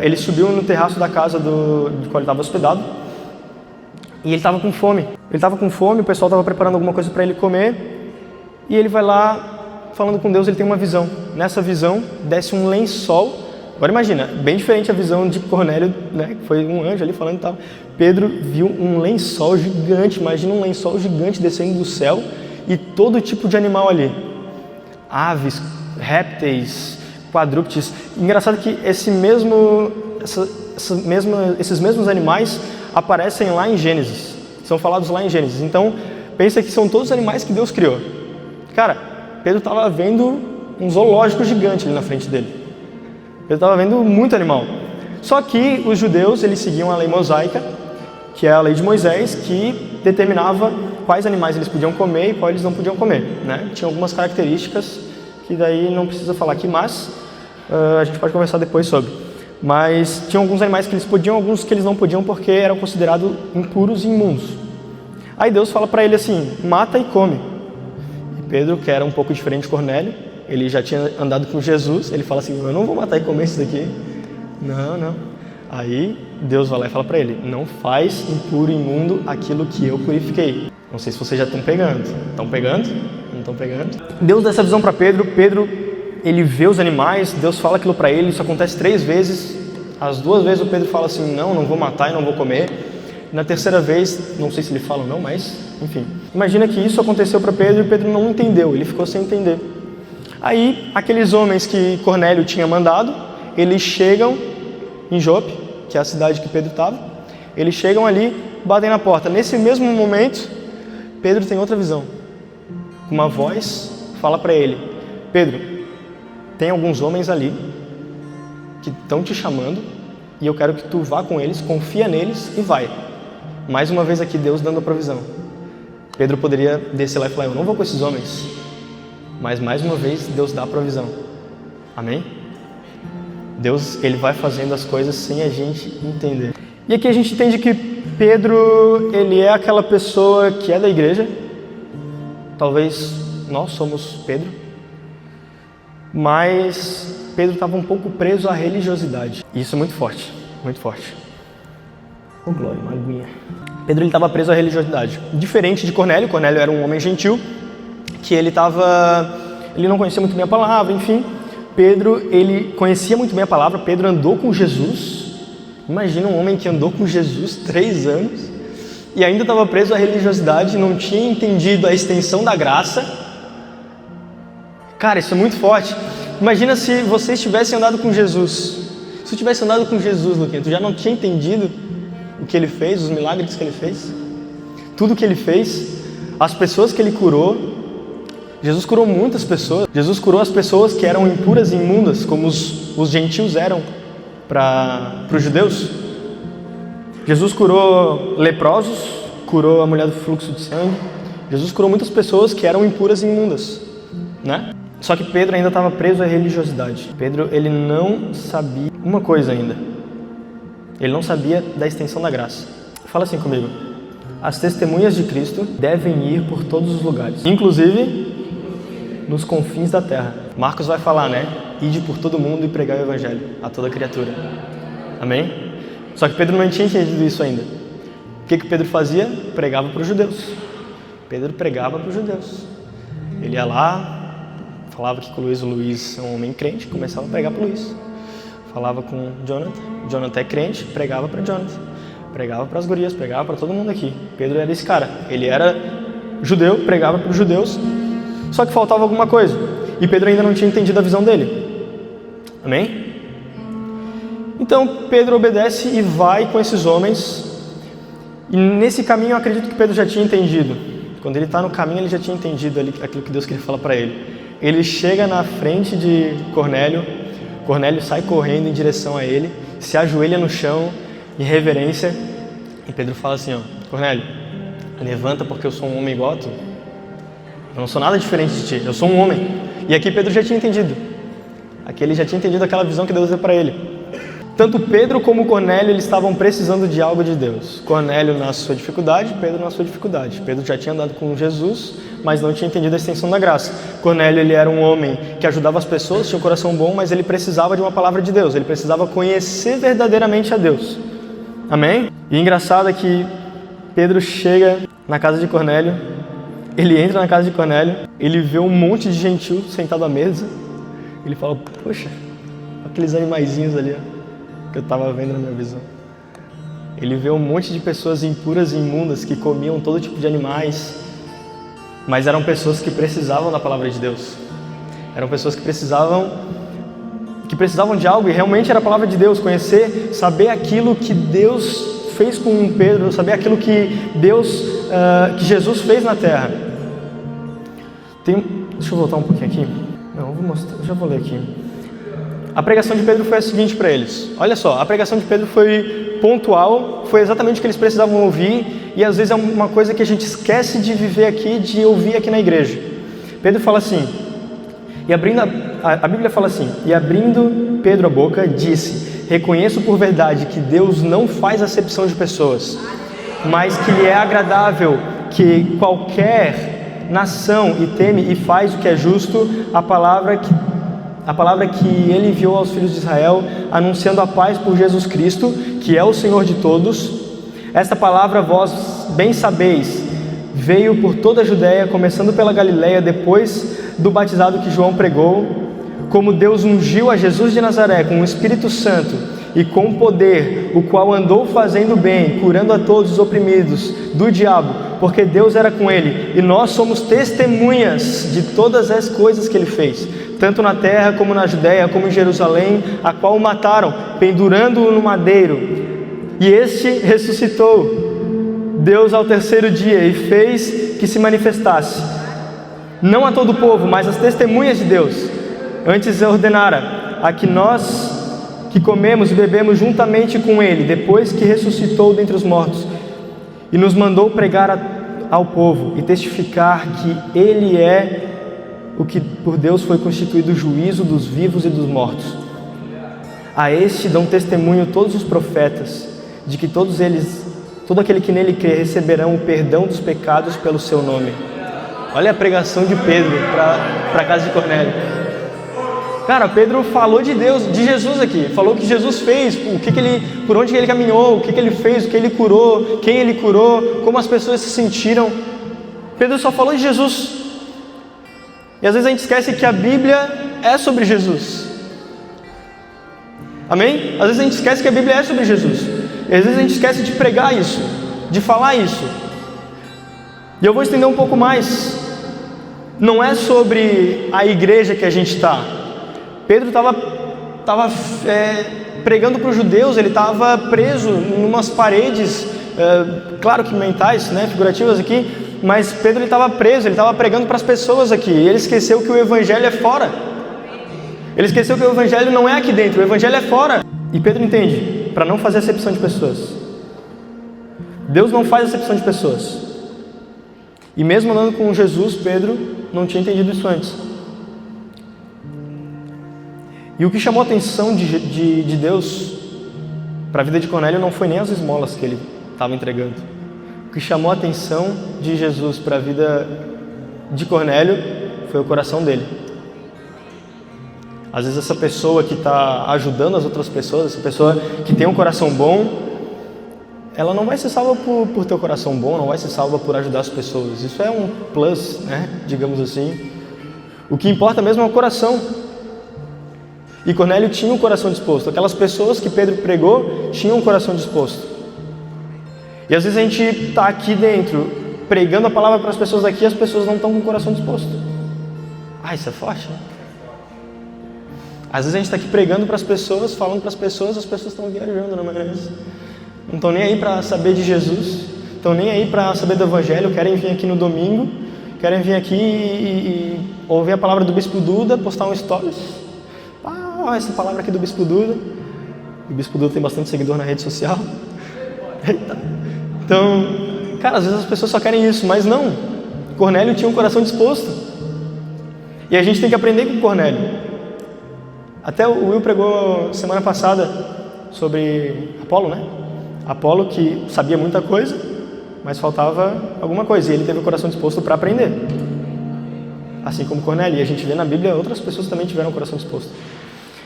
Ele subiu no terraço da casa de qual ele estava hospedado, e ele estava com fome. Ele estava com fome, o pessoal estava preparando alguma coisa para ele comer, e ele vai lá, falando com Deus, ele tem uma visão. Nessa visão, desce um lençol. Agora imagina, bem diferente a visão de Cornélio, né, que foi um anjo ali falando e tal. Pedro viu um lençol gigante, imagina um lençol gigante descendo do céu e todo tipo de animal ali. Aves, répteis, quadrúpedes. Engraçado que esses mesmos animais aparecem lá em Gênesis. São falados lá em Gênesis. Então, pensa que são todos os animais que Deus criou. Cara, Pedro estava vendo um zoológico gigante ali na frente dele. Pedro estava vendo muito animal. Só que os judeus, eles seguiam a lei mosaica, que é a lei de Moisés, que determinava quais animais eles podiam comer e quais eles não podiam comer, né? Tinha algumas características que daí não precisa falar aqui, mas a gente pode conversar depois sobre. Mas tinha alguns animais que eles podiam, alguns que eles não podiam porque eram considerados impuros e imundos. Aí Deus fala para ele assim: mata e come. E Pedro, que era um pouco diferente de Cornélio, ele já tinha andado com Jesus, ele fala assim: eu não vou matar e comer isso daqui. Não. Aí Deus vai lá e fala para ele: não faz impuro e imundo aquilo que eu purifiquei. Não sei se vocês já estão pegando. Estão pegando? Não estão pegando? Deus dá essa visão para Pedro. Pedro, ele vê os animais, Deus fala aquilo para ele, isso acontece 3 vezes. As 2 vezes o Pedro fala assim: não vou matar e não vou comer. Na terceira vez, não sei se ele fala ou não, mas enfim. Imagina que isso aconteceu para Pedro e Pedro não entendeu, ele ficou sem entender. Aí, aqueles homens que Cornélio tinha mandado, eles chegam em Jope, que é a cidade que Pedro estava. Eles chegam ali, batem na porta. Nesse mesmo momento, Pedro tem outra visão. Uma voz fala para ele: Pedro, tem alguns homens ali que estão te chamando e eu quero que tu vá com eles, confia neles e vai. Mais uma vez aqui, Deus dando a provisão. Pedro poderia descer lá e falar: eu não vou com esses homens. Mas mais uma vez, Deus dá a provisão. Amém? Deus, ele vai fazendo as coisas sem a gente entender. E aqui a gente entende que Pedro, ele é aquela pessoa que é da igreja. Talvez nós somos Pedro, mas Pedro estava um pouco preso à religiosidade. E isso é muito forte, muito forte. Oh, glória, uma aguinha. Pedro estava preso à religiosidade. Diferente de Cornélio. Cornélio era um homem gentil, que ele não conhecia muito bem a palavra, enfim. Pedro, ele conhecia muito bem a palavra. Pedro andou com Jesus. Imagina um homem que andou com Jesus 3 anos e ainda estava preso à religiosidade, não tinha entendido a extensão da graça. Cara, isso é muito forte. Imagina se vocês tivessem andado com Jesus. Se tu tivesse andado com Jesus, Luquinha, tu já não tinha entendido o que ele fez, os milagres que ele fez, tudo que ele fez, as pessoas que ele curou. Jesus curou muitas pessoas. Jesus curou as pessoas que eram impuras e imundas, como os gentios eram para os judeus. Jesus curou leprosos, curou a mulher do fluxo de sangue. Jesus curou muitas pessoas que eram impuras e imundas, né? Só que Pedro ainda estava preso à religiosidade. Pedro, ele não sabia uma coisa ainda. Ele não sabia da extensão da graça. Fala assim comigo. As testemunhas de Cristo devem ir por todos os lugares, inclusive nos confins da terra. Marcos vai falar, né? Ide por todo mundo e pregar o evangelho a toda criatura. Amém? Só que Pedro não tinha entendido isso ainda. O que Pedro fazia? Pregava para os judeus. Pedro pregava para os judeus. Ele ia lá, falava que com o Luiz é um homem crente, começava a pregar para o Luiz. Falava com o Jonathan é crente, pregava para Jonathan. Pregava para as gurias, pregava para todo mundo aqui. Pedro era esse cara. Ele era judeu, pregava para os judeus. Só que faltava alguma coisa. E Pedro ainda não tinha entendido a visão dele. Amém? Então Pedro obedece e vai com esses homens. E nesse caminho eu acredito que Pedro já tinha entendido. Quando ele está no caminho, ele já tinha entendido ali aquilo que Deus queria falar para ele. Ele chega na frente de Cornélio. Cornélio sai correndo em direção a ele, se ajoelha no chão em reverência. E Pedro fala assim, ó, Cornélio, levanta porque eu sou um homem igual a tu. Eu não sou nada diferente de ti, eu sou um homem. E aqui Pedro já tinha entendido. Aqui ele já tinha entendido aquela visão que Deus deu para ele. Tanto Pedro como Cornélio, eles estavam precisando de algo de Deus. Cornélio na sua dificuldade, Pedro na sua dificuldade. Pedro já tinha andado com Jesus, mas não tinha entendido a extensão da graça. Cornélio, ele era um homem que ajudava as pessoas, tinha um coração bom, mas ele precisava de uma palavra de Deus. Ele precisava conhecer verdadeiramente a Deus. Amém? E engraçado é que Pedro chega na casa de Cornélio, ele entra na casa de Cornélio, ele vê um monte de gentil sentado à mesa, ele fala, poxa, aqueles animaizinhos ali, ó, que eu estava vendo na minha visão. Ele vê um monte de pessoas impuras e imundas que comiam todo tipo de animais, mas eram pessoas que precisavam da palavra de Deus. Eram pessoas que precisavam de algo, e realmente era a palavra de Deus, conhecer, saber aquilo que Deus fez com Pedro, saber aquilo que que Jesus fez na terra. Deixa eu voltar um pouquinho aqui. Não, eu vou mostrar, já vou ler aqui. A pregação de Pedro foi a seguinte para eles. Olha só, a pregação de Pedro foi pontual, foi exatamente o que eles precisavam ouvir, e às vezes é uma coisa que a gente esquece de viver aqui, de ouvir aqui na igreja. Pedro fala assim, a Bíblia fala assim, e abrindo Pedro a boca, disse, reconheço por verdade que Deus não faz acepção de pessoas, mas que lhe é agradável que qualquer nação e teme e faz o que é justo, a palavra que ele enviou aos filhos de Israel, anunciando a paz por Jesus Cristo, que é o Senhor de todos. Esta palavra vós bem sabeis, veio por toda a Judéia, começando pela Galileia, depois do batizado que João pregou, como Deus ungiu a Jesus de Nazaré com o Espírito Santo e com poder, o qual andou fazendo bem, curando a todos os oprimidos do diabo, porque Deus era com ele, e nós somos testemunhas de todas as coisas que ele fez, tanto na terra como na Judéia, como em Jerusalém, a qual o mataram, pendurando-o no madeiro. E este ressuscitou, Deus ao terceiro dia, e fez que se manifestasse, não a todo o povo, mas às testemunhas de Deus. Antes ordenara a que nós que comemos e bebemos juntamente com ele, depois que ressuscitou dentre os mortos, e nos mandou pregar ao povo e testificar que ele é o que por Deus foi constituído o juízo dos vivos e dos mortos. A este dão testemunho todos os profetas, de que todo aquele que nele crê receberão o perdão dos pecados pelo seu nome. Olha a pregação de Pedro para a casa de Cornélio. Cara, Pedro falou de Deus, de Jesus aqui. Falou o que Jesus fez, por onde ele caminhou, o que ele fez, o que ele curou, quem ele curou, como as pessoas se sentiram. Pedro só falou de Jesus. E às vezes a gente esquece que a Bíblia é sobre Jesus. Amém? Às vezes a gente esquece que a Bíblia é sobre Jesus. E às vezes a gente esquece de pregar isso, de falar isso. E eu vou estender um pouco mais. Não é sobre a igreja que a gente está. Pedro estava pregando para os judeus, ele estava preso em umas paredes, claro que mentais, né, figurativas aqui, mas Pedro estava preso, ele estava pregando para as pessoas aqui, e ele esqueceu que o evangelho é fora. Ele esqueceu que o evangelho não é aqui dentro, o evangelho é fora. E Pedro entende, para não fazer acepção de pessoas. Deus não faz acepção de pessoas. E mesmo andando com Jesus, Pedro não tinha entendido isso antes. E o que chamou a atenção de Deus para a vida de Cornélio não foi nem as esmolas que ele estava entregando. O que chamou a atenção de Jesus para a vida de Cornélio foi o coração dele. Às vezes essa pessoa que está ajudando as outras pessoas, essa pessoa que tem um coração bom, ela não vai ser salva por ter um coração bom, não vai ser salva por ajudar as pessoas. Isso é um plus, né? Digamos assim. O que importa mesmo é o coração. E Cornélio tinha um coração disposto. Aquelas pessoas que Pedro pregou tinham um coração disposto. E às vezes a gente está aqui dentro, pregando a palavra para as pessoas aqui, e as pessoas não estão com o coração disposto. Ah, isso é forte, né? Às vezes a gente está aqui pregando para as pessoas, falando para as pessoas estão viajando na maionese. Não estão nem aí para saber de Jesus, estão nem aí para saber do Evangelho, querem vir aqui no domingo, querem vir aqui e ouvir a palavra do Bispo Duda, postar um stories. Ah, essa palavra aqui do Bispo Duda. O Bispo Duda tem bastante seguidor na rede social. Eita. Então, cara, às vezes as pessoas só querem isso, mas não. Cornélio tinha um coração disposto. E a gente tem que aprender com Cornélio. Até o Will pregou semana passada sobre Apolo, né? Apolo que sabia muita coisa, mas faltava alguma coisa. E ele teve o coração disposto para aprender. Assim como Cornélio. E a gente vê na Bíblia outras pessoas também tiveram o coração disposto.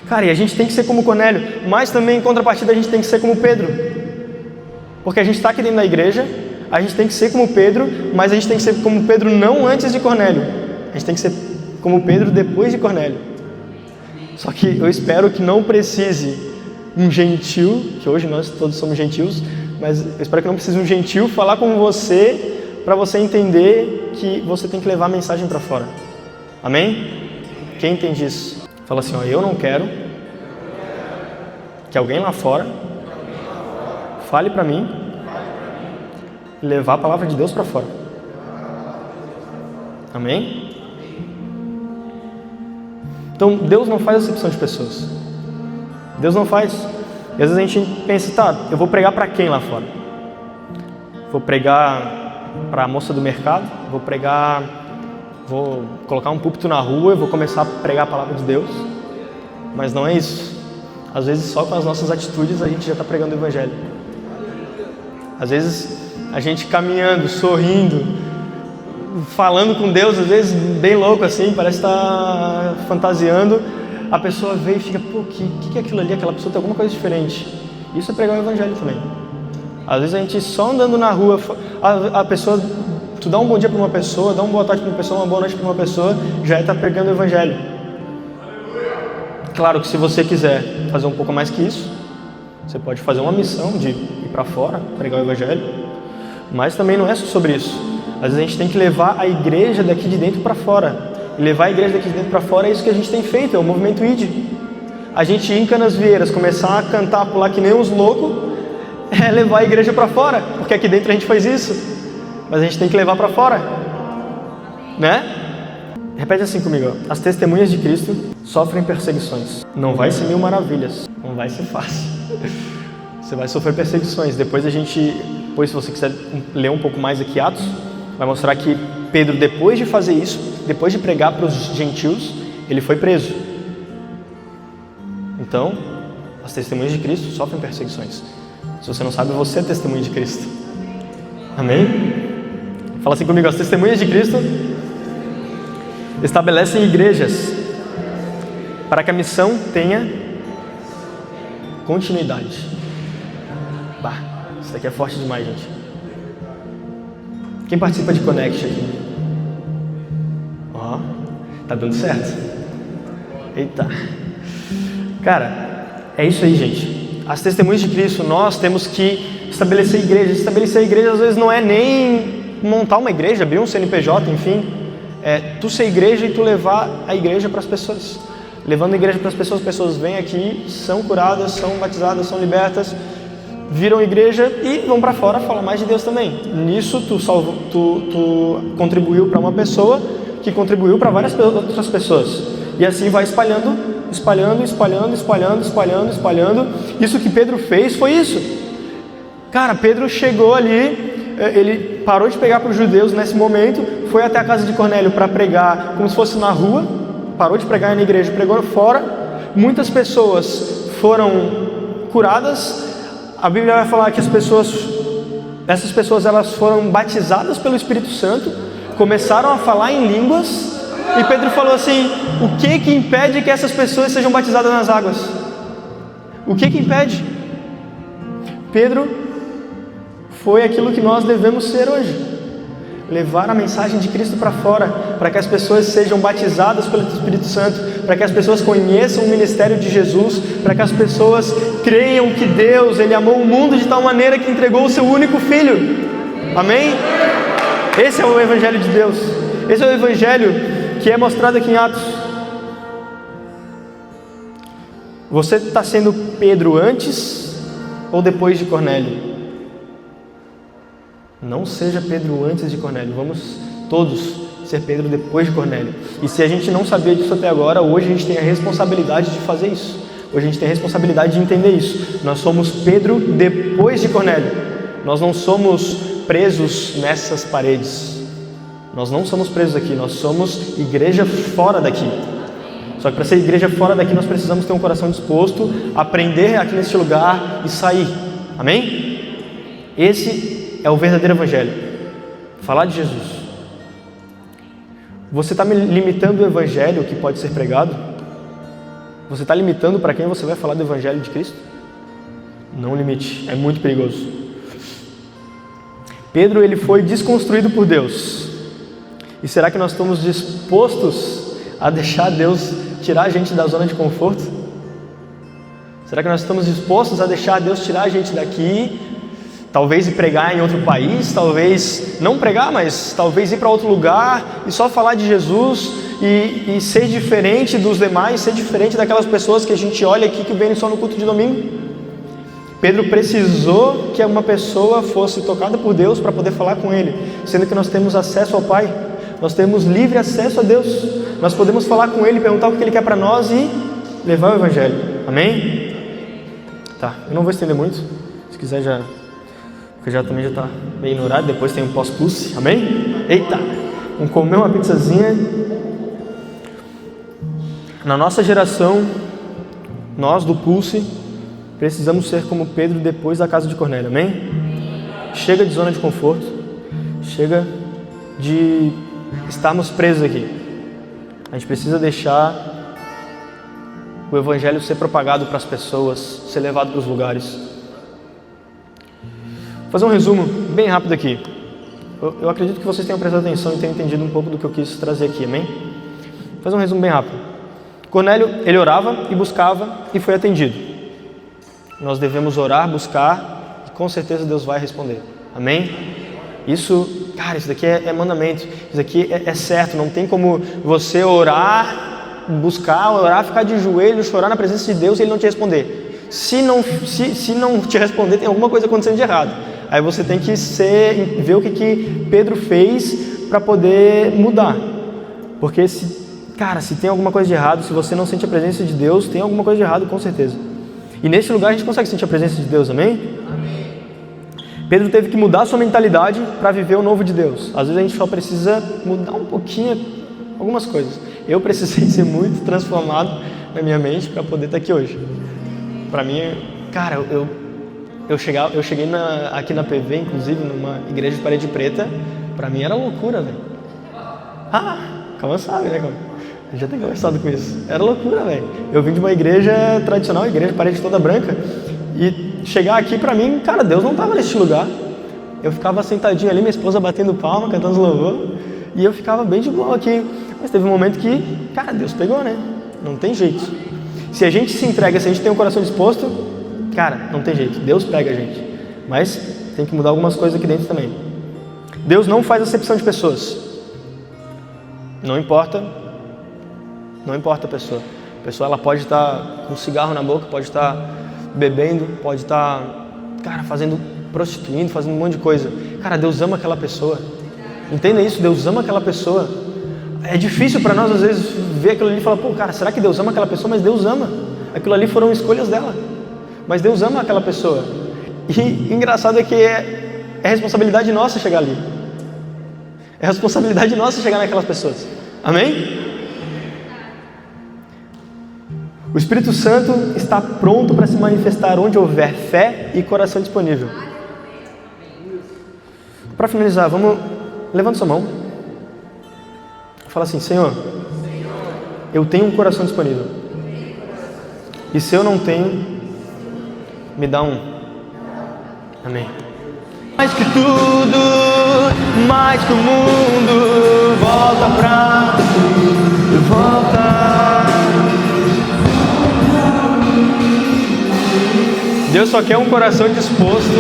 Cara, e a gente tem que ser como Cornélio, mas também em contrapartida a gente tem que ser como Pedro. Porque a gente está aqui dentro da igreja, a gente tem que ser como Pedro, mas a gente tem que ser como Pedro não antes de Cornélio. A gente tem que ser como Pedro depois de Cornélio. Só que eu espero que não precise um gentil, que hoje nós todos somos gentios, mas eu espero que não precise um gentil falar com você para você entender que você tem que levar a mensagem para fora. Amém? Quem entende isso? Fala assim, ó, eu não quero que alguém lá fora fale para mim levar a palavra de Deus para fora. Amém? Então, Deus não faz acepção de pessoas. Deus não faz. E às vezes a gente pensa, tá, eu vou pregar para quem lá fora? Vou pregar para a moça do mercado? Vou colocar um púlpito na rua e vou começar a pregar a palavra de Deus? Mas não é isso. Às vezes só com as nossas atitudes a gente já está pregando o Evangelho. Às vezes a gente caminhando, sorrindo, falando com Deus, às vezes bem louco assim, parece estar fantasiando, a pessoa vê e fica, pô, o que é aquilo ali? Aquela pessoa tem alguma coisa diferente. Isso é pregar o Evangelho também. Às vezes a gente só andando na rua, a pessoa, tu dá um bom dia para uma pessoa, dá uma boa tarde para uma pessoa, uma boa noite para uma pessoa, já está pregando o Evangelho. Claro que se você quiser fazer um pouco mais que isso, você pode fazer uma missão de ir para fora, pregar o Evangelho, mas também não é só sobre isso. Às vezes a gente tem que levar a igreja daqui de dentro para fora. E levar a igreja daqui de dentro para fora é isso que a gente tem feito, é o movimento ID. A gente ir em Canasvieiras, começar a cantar, pular que nem uns loucos, é levar a igreja para fora, porque aqui dentro a gente faz isso, mas a gente tem que levar para fora, né? Repete assim comigo, ó. As testemunhas de Cristo sofrem perseguições. Não vai ser mil maravilhas, não vai ser fácil. Você vai sofrer perseguições. Depois se você quiser ler um pouco mais aqui Atos, vai mostrar que Pedro, depois de fazer isso, depois de pregar para os gentios, ele foi preso. Então, as testemunhas de Cristo sofrem perseguições. Se você não sabe, você é testemunha de Cristo. Amém? Fala assim comigo, as testemunhas de Cristo estabelecem igrejas para que a missão tenha continuidade. Bah, isso daqui é forte demais, gente. Quem participa de Connect aqui? Ó, tá dando certo? Eita. Cara, é isso aí, gente. As testemunhas de Cristo, nós temos que estabelecer igreja. Estabelecer a igreja às vezes não é nem montar uma igreja, abrir um CNPJ, enfim. É tu ser igreja e tu levar a igreja para as pessoas. Levando a igreja para as pessoas vêm aqui, são curadas, são batizadas, são libertas, viram igreja e vão para fora falar mais de Deus também. Nisso tu contribuiu para uma pessoa que contribuiu para várias outras pessoas. E assim vai espalhando. Isso que Pedro fez foi isso. Cara, Pedro chegou ali, ele parou de pregar para os judeus nesse momento, foi até a casa de Cornélio para pregar como se fosse na rua, parou de pregar na igreja, pregou fora. Muitas pessoas foram curadas. A Bíblia vai falar que essas pessoas elas foram batizadas pelo Espírito Santo, começaram a falar em línguas. E Pedro falou assim: o que impede que essas pessoas sejam batizadas nas águas? O que impede? Pedro foi aquilo que nós devemos ser hoje: levar a mensagem de Cristo para fora, para que as pessoas sejam batizadas pelo Espírito Santo, para que as pessoas conheçam o ministério de Jesus, para que as pessoas creiam que Deus, Ele amou o mundo de tal maneira que entregou o seu único Filho. Amém? Esse é o Evangelho de Deus. Esse é o Evangelho que é mostrado aqui em Atos. Você está sendo Pedro antes ou depois de Cornélio? Não seja Pedro antes de Cornélio. Vamos todos ser Pedro depois de Cornélio. E se a gente não sabia disso até agora, hoje a gente tem a responsabilidade de fazer isso. Hoje a gente tem a responsabilidade de entender isso. Nós somos Pedro depois de Cornélio. Nós não somos presos nessas paredes. Nós não somos presos aqui, nós somos igreja fora daqui. Só que para ser igreja fora daqui, nós precisamos ter um coração disposto a aprender aqui neste lugar e sair. Amém? Esse é o verdadeiro Evangelho. Falar de Jesus. Você está limitando o Evangelho que pode ser pregado? Você está limitando para quem você vai falar do Evangelho de Cristo? Não limite, é muito perigoso. Pedro, ele foi desconstruído por Deus. E será que nós estamos dispostos a deixar Deus tirar a gente da zona de conforto? Será que nós estamos dispostos a deixar Deus tirar a gente daqui, talvez ir pregar em outro país, talvez não pregar, mas talvez ir para outro lugar e só falar de Jesus e ser diferente dos demais, ser diferente daquelas pessoas que a gente olha aqui que vêm só no culto de domingo? Pedro precisou que uma pessoa fosse tocada por Deus para poder falar com ele, sendo que nós temos acesso ao Pai. Nós temos livre acesso a Deus. Nós podemos falar com Ele, perguntar o que Ele quer para nós e levar o Evangelho. Amém? Tá, eu não vou estender muito. Se quiser já... Porque também já está meio no horário. Depois tem um pós-pulse. Amém? Eita! Vamos comer uma pizzazinha. Na nossa geração, nós do Pulse, precisamos ser como Pedro depois da casa de Cornélio. Amém? Chega de zona de conforto. Chega de estarmos presos aqui. A gente precisa deixar o Evangelho ser propagado para as pessoas, ser levado para os lugares. Vou fazer um resumo bem rápido aqui. Eu acredito que vocês tenham prestado atenção e tenham entendido um pouco do que eu quis trazer aqui, amém? Vou fazer um resumo bem rápido. Cornélio, ele orava e buscava e foi atendido. Nós devemos orar, buscar e com certeza Deus vai responder. Amém? Isso, cara, isso daqui é mandamento, isso daqui é certo, não tem como você orar, buscar, orar, ficar de joelho, chorar na presença de Deus e Ele não te responder. Se não te responder, tem alguma coisa acontecendo de errado. Aí você tem que ver o que Pedro fez para poder mudar. Porque se tem alguma coisa de errado, se você não sente a presença de Deus, tem alguma coisa de errado com certeza. E nesse lugar a gente consegue sentir a presença de Deus, amém? Pedro teve que mudar sua mentalidade para viver o novo de Deus. Às vezes a gente só precisa mudar um pouquinho algumas coisas. Eu precisei ser muito transformado na minha mente para poder estar aqui hoje. Para mim, cara, eu cheguei aqui na PV, inclusive, numa igreja de parede preta. Para mim era loucura, velho. Calma, sabe, né, cara? A gente já tem conversado com isso. Era loucura, velho. Eu vim de uma igreja tradicional, igreja parede toda branca, e chegar aqui pra mim, cara, Deus não tava nesse lugar. Eu ficava sentadinho ali, minha esposa batendo palma, cantando louvor, e eu ficava bem de boa aqui. Mas teve um momento que, cara, Deus pegou, né? Não tem jeito. Se a gente se entrega, se a gente tem o coração disposto, cara, não tem jeito. Deus pega a gente. Mas tem que mudar algumas coisas aqui dentro também. Deus não faz acepção de pessoas. Não importa a pessoa. A pessoa ela pode estar com um cigarro na boca, pode estar bebendo, pode estar, cara, prostituindo, fazendo um monte de coisa. Cara, Deus ama aquela pessoa. Entenda isso, Deus ama aquela pessoa. É difícil para nós às vezes ver aquilo ali e falar, pô, cara, será que Deus ama aquela pessoa? Mas Deus ama. Aquilo ali foram escolhas dela. Mas Deus ama aquela pessoa. E engraçado é que é responsabilidade nossa chegar ali. É responsabilidade nossa chegar naquelas pessoas. Amém? O Espírito Santo está pronto para se manifestar onde houver fé e coração disponível. Para finalizar, levanta sua mão. Fala assim, Senhor, eu tenho um coração disponível. E se eu não tenho, me dá um. Amém. Mais que tudo, mais que o mundo, volta pra ti, volta. Deus só quer um coração disposto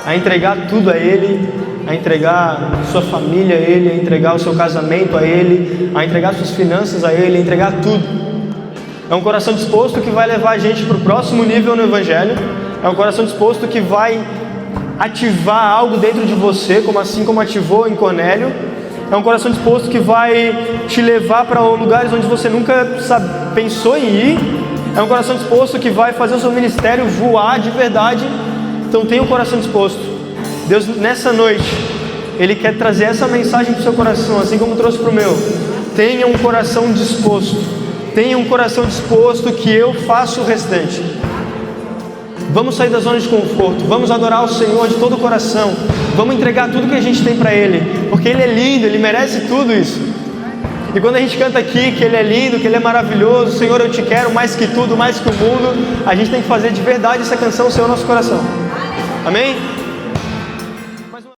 a entregar tudo a Ele, a entregar sua família a Ele, a entregar o seu casamento a Ele, a entregar suas finanças a Ele, a entregar tudo. É um coração disposto que vai levar a gente para o próximo nível no Evangelho. É um coração disposto que vai ativar algo dentro de você, assim como ativou em Cornélio. É um coração disposto que vai te levar para lugares onde você nunca pensou em ir. É um coração disposto que vai fazer o seu ministério voar de verdade. Então tenha um coração disposto. Deus, nessa noite, Ele quer trazer essa mensagem para o seu coração, assim como trouxe para o meu. Tenha um coração disposto. Tenha um coração disposto que eu faço o restante. Vamos sair da zona de conforto. Vamos adorar o Senhor de todo o coração. Vamos entregar tudo que a gente tem para Ele. Porque Ele é lindo, Ele merece tudo isso. E quando a gente canta aqui que Ele é lindo, que Ele é maravilhoso, Senhor, eu te quero mais que tudo, mais que o mundo, a gente tem que fazer de verdade essa canção ser o nosso coração. Amém?